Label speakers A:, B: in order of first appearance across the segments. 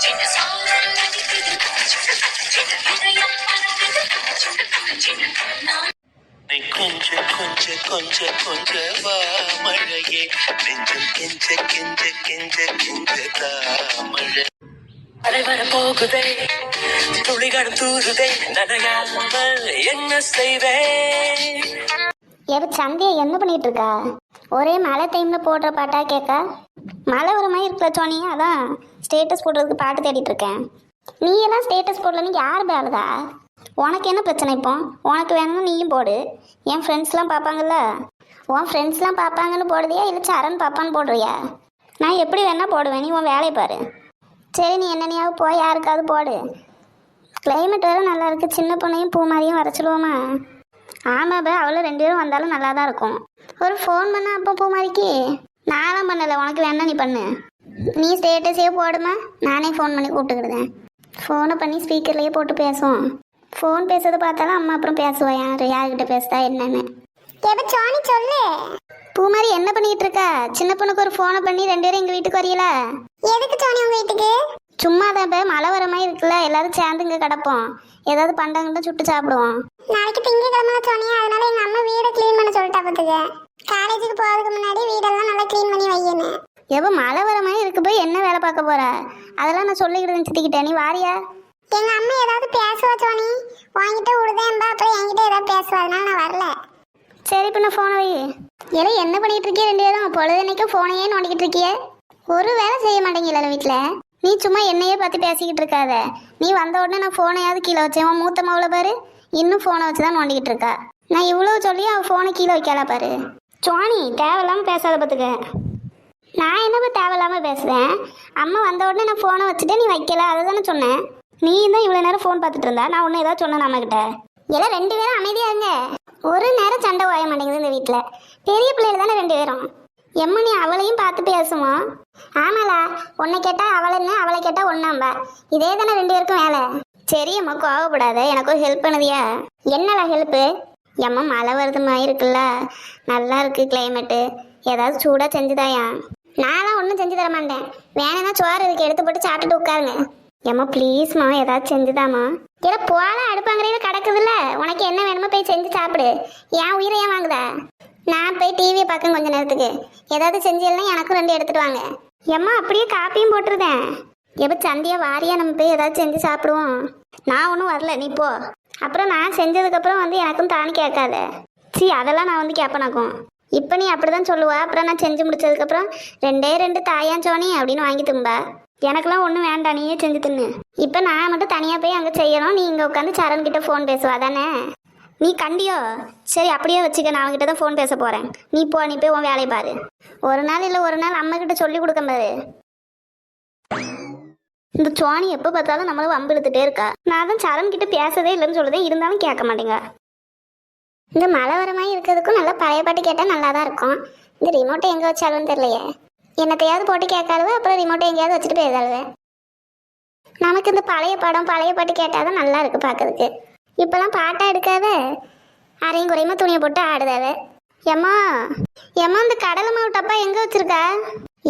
A: கொஞ்ச கொஞ்ச கொஞ்ச கொஞ்ச வா மழையே நெஞ்சம் கெஞ்ச கெஞ்ச கெஞ்ச கெஞ்சதா மழை அலை வர போகுதே துளிகளும் தூருதே நனையாமல் என்ன செய்வேன்.
B: சந்தியா என்ன பண்ணிட்டு இருக்கா? ஒரே மழை டைம்ல போடுற பாட்டா கேட்க மழை வர மாதிரி இருக்கிற சோனி, அதான் ஸ்டேட்டஸ் போடுறதுக்கு பாட்டு தேடிட்டு இருக்கேன். நீ எல்லாம் ஸ்டேட்டஸ் போடலன்னு யார் பேலுதா? உனக்கு என்ன பிரச்சனை? இப்போ உனக்கு வேணும்னா நீயும் போடு. என் ஃப்ரெண்ட்ஸ்லாம் பார்ப்பாங்கல்ல, உன் ஃப்ரெண்ட்ஸ்லாம் பார்ப்பாங்கன்னு போடுறியா இல்லை சரண் பார்ப்பான்னு போடுறியா? நான் எப்படி வேணா போடுவேன், நீ உன் வேலையை பாரு. சரி, நீ என்னனையாவது போய் யாருக்காவது போடு. கிளைமேட் வேறு நல்லா இருக்குது, சின்ன பொண்ணையும் பூ மாதிரியும் வர சொல்லுவோமா? ஆமாப்பா, அவளும் 2 பேரும் வந்தாலும் நல்லா தான் இருக்கும். ஒரு ஃபோன் பண்ண அப்போ பூ மாதிரிக்கு நானும் பண்ணலை, உனக்கு வேணா நீ பண்ணு. நீ ஸ்டேட்டஸே போடுமா, நானே ஃபோன் பண்ணி கூப்பிட்டுக்கிடுதேன். ஃபோனை பண்ணி ஸ்பீக்கர்லேயே போட்டு பேசுவோம். ஃபோன் பேசுறதை பார்த்தாலும் அம்மா அப்புறம் பேசுவா யார்கிட்ட பேசுதா என்னன்னு. சோனி சொல்லு. பூ மாதிரி என்ன பண்ணிட்டு இருக்கா? சின்ன பொண்ணுக்கு ஒரு ஃபோனை பண்ணி 2 பேரும் எங்கள் வீட்டுக்கு வரீங்களா? எதுக்கு சோனி உங்கள் வீட்டுக்கு? சும்மா தான் இப்போ மழை வர மாதிரி இருக்குல்ல, எல்லாரும் சேர்ந்து இங்கே கிடப்போம், ஏதாவது பண்டங்கிட்ட சுட்டு சாப்பிடுவோம். நாளைக்கு திங்கக்கிழமை சோனி, அதனால எங்கள் அம்மா வீடை க்ளீன் பண்ண சொல்லிட்டா பார்த்துக்க. காலேஜுக்கு போகிறதுக்கு முன்னாடி வீடெல்லாம் நல்லா க்ளீன் பண்ணி வையணும். எப்போ மழை வர மாதிரி இருக்கு, போய் என்ன வேலை பார்க்க போற? அதெல்லாம் நான் சொல்லிக்கிட்டு சித்திக்கிட்டேன், நீ வாரியா? எங்கள் அம்மா ஏதாவது பேசுவா சோனி, வாங்கிட்டு விடுதேன்பா, அப்புறம் என்கிட்ட ஏதாவது பேசுவா, அதனால நான் வரல. சரி, இப்போ நான் ஃபோனை வை. எல்லாம் என்ன பண்ணிட்டு இருக்கிய 2 பேரும்? பொழுதுனைக்கும் ஃபோனையே நோண்டிக்கிட்டு இருக்கிய, ஒரு வேலை செய்ய மாட்டேங்கல வீட்டில். நீ சும்மா என்னையே பார்த்து பேசிக்கிட்டு இருக்காத. நீ வந்த உடனே நான் ஃபோனையாவது கீழே வச்சேன். மூத்த மகளை பாரு, இன்னும் ஃபோனை வச்சு தான் நோண்டிக்கிட்டு இருக்கா. நான் இவ்வளோ சொல்லி அவள் ஃபோனை கீழே வைக்கல பாரு. சோனி, தேவையில்லாமல் பேசாத பார்த்துக்க. நான் என்னப்போ தேவையில்லாமல் பேசுகிறேன்? அம்மா வந்த உடனே நான் ஃபோனை வச்சுட்டு நீ வைக்கல, அதை தானே சொன்னேன். நீ தான் இவ்வளோ நேரம் ஃபோன் பார்த்துட்டு இருந்தா, நான் ஒன்று ஏதாவது சொன்னேன் நம்மக்கிட்ட? எல்லாம் 2 பேரும் அமைதியாக இருங்க. ஒரு நேரம் சண்டை ஓய மாட்டேங்குது இந்த வீட்டில். பெரிய பிள்ளைகள் தானே 2 பேரும். எம்மா நீ அவளையும் பார்த்து பேசுவோம். ஆமாலா, உன்னை கேட்டால் அவளைன்னு, அவளை கேட்டால் ஒன்றாம்பா. இதே தானே 2 பேருக்கும் வேலை. சரி அம்மா, கோவப்படாத, எனக்கு ஒரு ஹெல்ப் பண்ணுதியா? என்னடா ஹெல்ப்பு? எம்மா மழை வருது மாதிரி இருக்குல்ல, நல்லா இருக்கு கிளைமேட்டு, ஏதாவது சூடாக செஞ்சுதாயா? நான்லாம் ஒன்றும் செஞ்சு தர மாட்டேன், வேணும்னா சோறு இதுக்கு எடுத்து போட்டு சாப்பிட்டுட்டு உட்காருங்க. ஏம்மா ப்ளீஸ்மா, ஏதாவது செஞ்சுதாம்மா. ஏன்னா போல அடுப்பாங்கரையில் கிடக்குதுல்ல, உனக்கு என்ன வேணுமோ போய் செஞ்சு சாப்பிடு. ஏன் உயிரை ஏன் வாங்குதா? நான் போய் டிவியை பார்க்க கொஞ்ச நேரத்துக்கு ஏதாவது செஞ்சேன்னா எனக்கும் 2 எடுத்துட்டு வாங்க. ஏம்மா அப்படியே காப்பியும் போட்டுருதேன். எப்போ சந்தியா வாரியா, நம்ம போய் ஏதாவது செஞ்சு சாப்பிடுவோம். நான் ஒன்றும் வரல, நீ போ. அப்புறம் நான் செஞ்சதுக்கப்புறம் வந்து எனக்கும் தானே கேட்காத. அதெல்லாம் நான் வந்து கேட்பனாக்கும். இப்போ நீ அப்படி தான் சொல்லுவா, அப்புறம் நான் செஞ்சு முடிச்சதுக்கப்புறம் 2 தாயான் சோனி அப்படின்னு வாங்கி தும்பா. எனக்கெல்லாம் ஒன்றும் வேண்டாம், நீயே செஞ்சு தின்னு. இப்போ நான் மட்டும் தனியாக போய் அங்கே செய்யணும், நீ இங்கே உட்காந்து சரண்கிட்ட ஃபோன் பேசுவா தானே? நீ கண்டியோ? சரி அப்படியே வச்சுக்க, நான் அவங்ககிட்ட தான் ஃபோன் பேச போகிறேன். நீ போ, நீ போய் உன் வேலையை பாரு. ஒரு நாள் இல்லை ஒரு நாள் அம்மாக்கிட்ட சொல்லி கொடுக்க பாரு. இந்த சோனி எப்போ பார்த்தாலும் நம்மளும் வம்பு இழுத்துட்டே இருக்கா. நான் தான் சரண்கிட்ட பேசதே இல்லைன்னு சொல்லுதே, இருந்தாலும் கேட்க மாட்டேங்க. இந்த மழை வர மாதிரி இருக்கிறதுக்கும் நல்லா பழைய பாட்டு கேட்டால் நல்லா தான் இருக்கும். இந்த ரிமோட்டை எங்கே வச்சாலும் தெரியலையே. என்னத்தையாவது போட்டு கேட்காதுவே, அப்புறம் ரிமோட்டை எங்கேயாவது வச்சுட்டு போயிருந்தாளுவே. நமக்கு இந்த பழைய படம் பழைய பாட்டு கேட்டால் தான் நல்லா இருக்குது பார்க்கறதுக்கு. இப்போலாம் பாட்டாக எடுக்காத, அரையும் குறையுமா துணியை போட்டு ஆடுதாவே. ஏம்மா ஏம்மா, இந்த கடலை மாவு டப்பா எங்கே வச்சுருக்கா?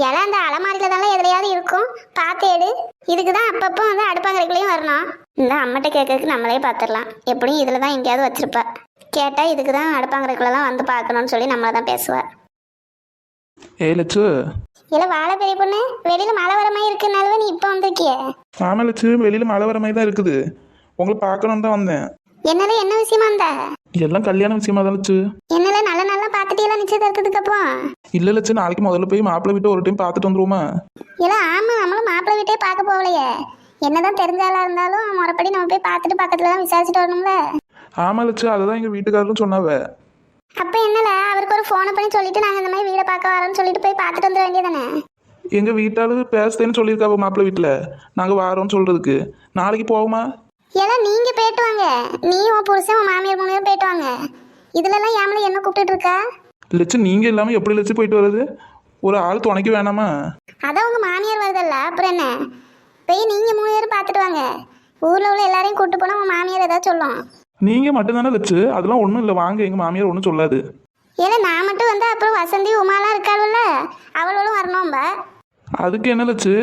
B: எல்லாம் அந்த அலமாரியில் தானே எதுலையாவது இருக்கும், பார்த்து எடு. இதுக்கு தான் அப்பப்போ வந்து அடுப்பாங்கரைக்குள்ளேயும் வரணும். இந்த அம்மட்ட கேட்கறதுக்கு நம்மளே பார்த்துடலாம், எப்படியும் இதில் தான் எங்கேயாவது வச்சுருப்பா. கேட்டால் இதுக்கு தான் அடுப்பாங்கரைக்குள்ளெல்லாம் வந்து பார்க்கணும்னு சொல்லி நம்மளை தான் பேசுவாள்.
C: லட்சு,
B: இல்லை வாழை பெரிய பொண்ணு, வெளியில் மழை வர மாதிரி இருக்குனாலவே நீ இப்போ வந்திருக்கியே?
C: ஆமாம் லட்சு, வெளியில் மழை வர மாதிரி தான் இருக்குது, உங்களை பார்க்கணுன்னு தான் வந்தேன்.
B: என்னால என்ன விஷயமா இருந்தா?
C: எல்லாம் கல்யாண விஷயமா தான் லட்சு.
B: என்னால நல்ல நல்லா பார்த்துட்டு எல்லாம் நிச்சயதார்த்தத்துக்கு அப்போ?
C: இல்லை லட்சு, நாளைக்கு முதல்ல போய் மாப்பிள்ளை வீட்டை ஒரு டைம் பார்த்துட்டு வந்துருவோமா?
B: இல்லை ஆமாம், நம்மளும் மாப்பிள்ளை வீட்டே பார்க்க போகலையே. என்னதான் தெரிஞ்சாலா இருந்தாலும் முறைப்படி நம்ம போய் பார்த்துட்டு பக்கத்தில் தான் விசாரிச்சுட்டு வரணும்ல.
C: ஆமாம் லட்சு, அதுதான் எங்கள் வீட்டுக்காரரும் சொன்னாவ.
B: அப்போ என்னல, அவருக்கு ஒரு ஃபோனை பண்ணி சொல்லிட்டு நாங்கள் இந்த மாதிரி வீடை பார்க்க வரோன்னு சொல்லிட்டு போய் பார்த்துட்டு வந்துட வேண்டியதானே?
C: எங்கள் வீட்டாளு பேசுதேன்னு சொல்லியிருக்காவ மாப்பிள்ளை வீட்டில், நாங்கள் வாரோன்னு சொல்கிறதுக்கு. நாளைக்கு போவோமா?
B: எல்லாம் நீங்கள் போயிட்டு வாங்க, நீ உன் புருஷன் உன் மாமியார் 3 பேரும் போயிட்டு வாங்க. இதுலலாம் ஏமலை என்ன கூப்பிட்டு இருக்கா?
C: லட்சு, நீங்கள் இல்லாமல் எப்படி லட்சு போயிட்டு வர்றது? ஒரு ஆள் துணைக்கு வேணாமா?
B: அதான் உங்கள் மாமியார் வருதல்ல, அப்புறம் என்ன? போய் நீங்கள் 3 பேரும் பார்த்துட்டு வாங்க. ஊரில் உள்ள எல்லாரையும் கூப்பிட்டு போனால் உன் மாமியார் ஏதாவது சொல்லும்.
C: நீங்கள் மட்டும்தானே லட்சு, அதெல்லாம் ஒன்றும் இல்லை, வாங்க, எங்கள் மாமியார் ஒன்றும் சொல்லாது.
B: ஏன்னா நான் மட்டும் வந்து அப்புறம் வசந்தி உமாலாம் இருக்காளுல்ல, அவளும் வரணும்பா.
C: அதுக்கு என்ன லட்சு,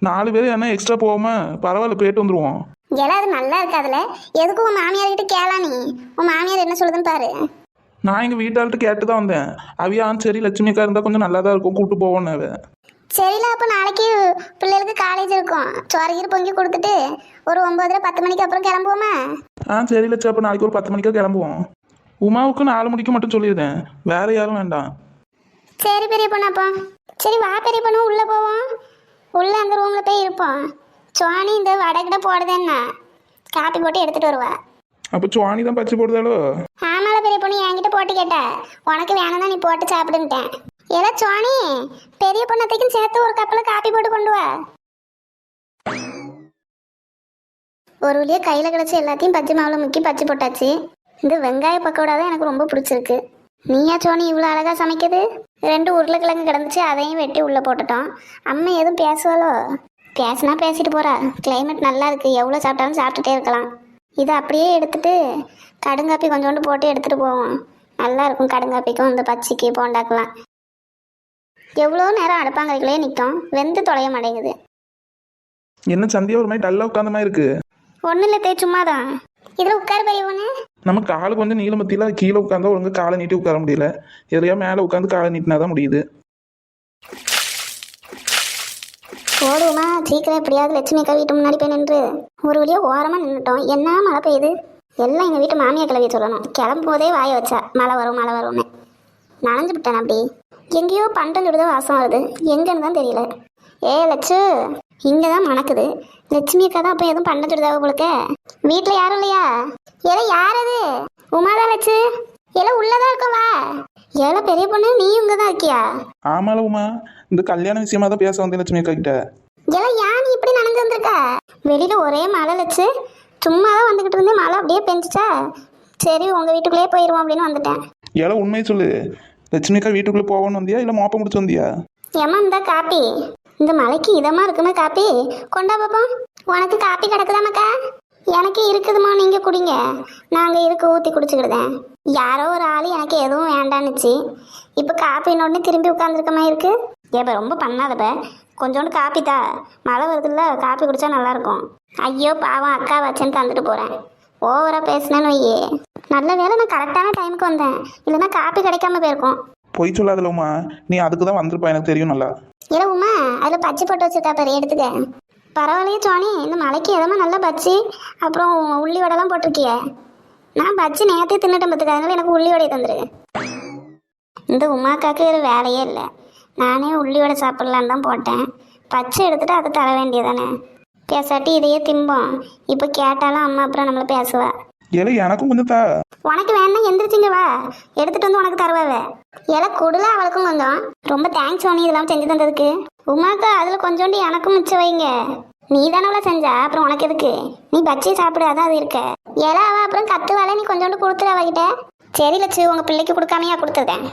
C: 4 பேர் என்ன எக்ஸ்ட்ரா போகாம பரவாயில்ல போயிட்டு வந்துருவோம்.
B: ஏன்னா அது நல்லா இருக்காதுல. எதுக்கு உன் மாமியார் கிட்ட கேளா நீ? உன் மாமியார் என்ன சொல்லுதுன்னு பாரு.
C: நான் எங்கள் வீட்டாள்கிட்ட கேட்டு தான் வந்தேன். அவியான் சரி லட்சுமி அக்கா இருந்தால் கொஞ்சம் நல்லா தான் இருக்கும் கூப்பிட்டு போவோன்னு அவ.
B: சரில, அப்போ நாளைக்கு பிள்ளைகளுக்கு காலேஜ் இருக்கும். சோறு பொங்கி கொடுத்துட்டு ஒரு 9:30-10 மணிக்கு அப்புறம் கிளம்புவோமா?
C: சரி லட்சு, அப்போ நாளைக்கு ஒரு 10 மணிக்கா கிளம்புவோம். உமாவுக்கு 4 மணிக்கு மட்டும் சொல்லியிருந்தேன், வேற யாரும் வேண்டாம்.
B: சரி பெரிய பொண்ணு, அப்போ சரி வா பெரிய பொண்ணு, உள்ளே போவோம். உள்ளே அந்த ரூமில் போய் இருப்போம். சுவாணி இந்த வடகிட்ட போடுதேன்னா காப்பி போட்டு எடுத்துகிட்டு வருவா.
C: அப்போ சுவாணி தான் பச்சை போடுதாலோ?
B: ஆமால பெரிய பொண்ணு, என்கிட்ட போட்டு கேட்ட உனக்கு வேணும்னா நீ போட்டு சாப்பிடுன்ட்டேன். ஏதோ சுவாணி பெரிய பொண்ணத்தைக்கும் சேர்த்து ஒரு கப்பில் காப்பி போட்டு கொண்டு வா. ஒரு வழியா கையில் கிடச்சி எல்லாத்தையும் பச்சை மாவில் முக்கி பச்சை போட்டாச்சு. இந்த வெங்காய பக்கோடா தான் எனக்கு ரொம்ப பிடிச்சிருக்கு. நீயா சோனி இவ்வளோ அழகாக சமைக்குது? 2 உருளைக்கிழங்கு கிடந்துச்சு, அதையும் வெட்டி உள்ளே போட்டுட்டோம். அம்மா எதுவும் பேசுவாளோ? பேசினா பேசிட்டு போகிறா. கிளைமேட் நல்லா இருக்குது, எவ்வளோ சாப்பிட்டாலும் சாப்பிட்டுட்டே இருக்கலாம். இதை அப்படியே எடுத்துட்டு கடுங்காப்பி கொஞ்சோண்டு போட்டு எடுத்துகிட்டு போவோம். நல்லா இருக்கும் கடுங்காப்பிக்கும் இந்த பச்சைக்கு போண்டாக்கலாம். எவ்வளோ நேரம் அடுப்பாங்கரைக்குள்ளே நிற்கும், வெந்து தொலைய மாட்டேங்குது.
C: என்ன சந்தியா ஒரு மாதிரி டல்லாக உட்காந்த மாதிரி இருக்கு?
B: ஒன்றும் இல்லை, சும்மா தான். இதில் உட்கார பெரியவனு.
C: நம்ம காலு கொஞ்சம் நீளம் பற்றியில் கீழே உட்காந்தா ஒழுங்கு காலை நீட்டி உட்கார முடியல. எதையா மேலே உட்காந்து காலை நீட்டினா தான் முடியுது.
B: ஓடுவோமா சீக்கிரம், எப்படியாவது லட்சுமி அக்கா வீட்டு முன்னாடி போய் நின்று ஒரு வழியாக ஓரமாக நின்றுட்டோம். என்ன மழை பெய்யுது? எல்லாம் எங்கள் வீட்டு மாமியார் கிளவிய சொல்லணும். கிளம்பும் போதே வாய வச்சா மழை வரும் மழை வரும்னு. நனைஞ்சு விட்டேன். அப்படி எங்கேயோ பண்டம் சுடுத வாசம் வருது, எங்கன்னு தான் தெரியல. லட்சு, இங்கே தான் மணக்குது. லட்சுமி அக்கா தான் அப்போ எதுவும் பண்டம் சுடுதாவ போலுக்க. வீட்டில் யாரும் இல்லையா? யார் அது? உமாதான் லட்சு. உள்ளதான் இருக்கோம், வா. பெரிய பொண்ணு, நீ இங்கே தான் இருக்கியா?
C: ஆமால உமா, இந்த கல்யாண விஷயமா தான் பேச வந்தேன் லட்சுமி அக்கா கிட்ட.
B: ஏன் நீ இப்படி நனைஞ்சு வந்திருக்க? வெளியில ஒரே மழை லட்சு. சும்மா தான் வந்துகிட்டு இருந்தேன், மழை அப்படியே பெஞ்சிச்சா. சரி உங்க வீட்டுக்குள்ளேயே போயிடுவோம் அப்படின்னு வந்துட்டேன்.
C: உண்மையை சொல்லு, லட்சுமி அக்கா வீட்டுக்குள்ளே போவோன்னு வந்தியா இல்லை மோப்பம் முடிச்சு வந்தியா?
B: ஏமா இந்த காப்பி, இந்த மலைக்கு இதமா இருக்குமா காப்பி? கொண்டா பாப்போம். உனக்கு காப்பி கிடக்குதாமக்கா? எனக்கு இருக்குதுமா, நீங்க குடிங்க. நாங்க இருக்கு ஊற்றி குடிச்சுக்கிடுதேன். யாரோ ஒரு ஆள் எனக்கு எதுவும் வேண்டான்னுச்சு. இப்போ காப்பின்னு திரும்பி உட்காந்துருக்கமா இருக்கு. ஏப்ப ரொம்ப பண்ணாதப்ப, கொஞ்சோண்டு காப்பி தா. மழை வருதுல்ல, காப்பி குடிச்சா நல்லா இருக்கும். ஐயோ பாவம், அக்கா வச்சேன்னு தந்துட்டு போறேன். ஓவரா பேசினேன்னு வையே. நல்ல வேலை நான் கரெக்டான டைமுக்கு வந்தேன், இல்லைன்னா காப்பி கிடைக்காம போயிருக்கும்.
C: பொய் சொல்லாதல உமா, நீ அதுக்கு தான் வந்திருப்பா, எனக்கு தெரியும் நல்லா.
B: உமா, அதில் பச்சை போட்டு வச்சிருக்கா பாரு, எடுத்துக்க. பரவாயில்லையே சோனி, இந்த மலைக்கு எதமா நல்லா பச்சி அப்புறம் உள்ளி வடைலாம் போட்டிருக்கிய. நான் பச்சி நேரத்தையே தின்னுட்டேன் பார்த்துக்க, அதனால எனக்கு உள்ளி வடையை தந்துரு. இந்த உமாக்காக்கு வேறு வேலையே இல்லை. நானே உள்ளி வடை சாப்பிட்லான்னு தான் போட்டேன். பச்சை எடுத்துட்டு அதை தர வேண்டியதானே. பேசாட்டி இதையே திம்போம். இப்போ கேட்டாலும் அம்மா அப்புறம் நம்மளை பேசுவா.
C: எனக்கும் கொஞ்சம் தா.
B: உனக்கு வேணா எந்திரிச்சிங்க வா, எடுத்துட்டு வந்து உனக்கு தருவாவே. கொடுல அவளுக்கும் கொஞ்சம். ரொம்ப தேங்க்ஸ் சோனி, இதெல்லாம் செஞ்சு தந்ததுக்கு. உமாக்கா அதில் கொஞ்சோண்டு எனக்கும் மிச்சம் வைங்க. நீ தானே அவளை செஞ்சா, அப்புறம் உனக்கு எதுக்கு? நீ பச்சை சாப்பிடு, அதான் அது இருக்க. அவ அப்புறம் கத்துவாள, நீ கொஞ்சோண்டு கொடுத்துரு அவகிட்ட. சரி லட்சு, உங்க பிள்ளைக்கு கொடுக்காமையா கொடுத்துருக்கேன்.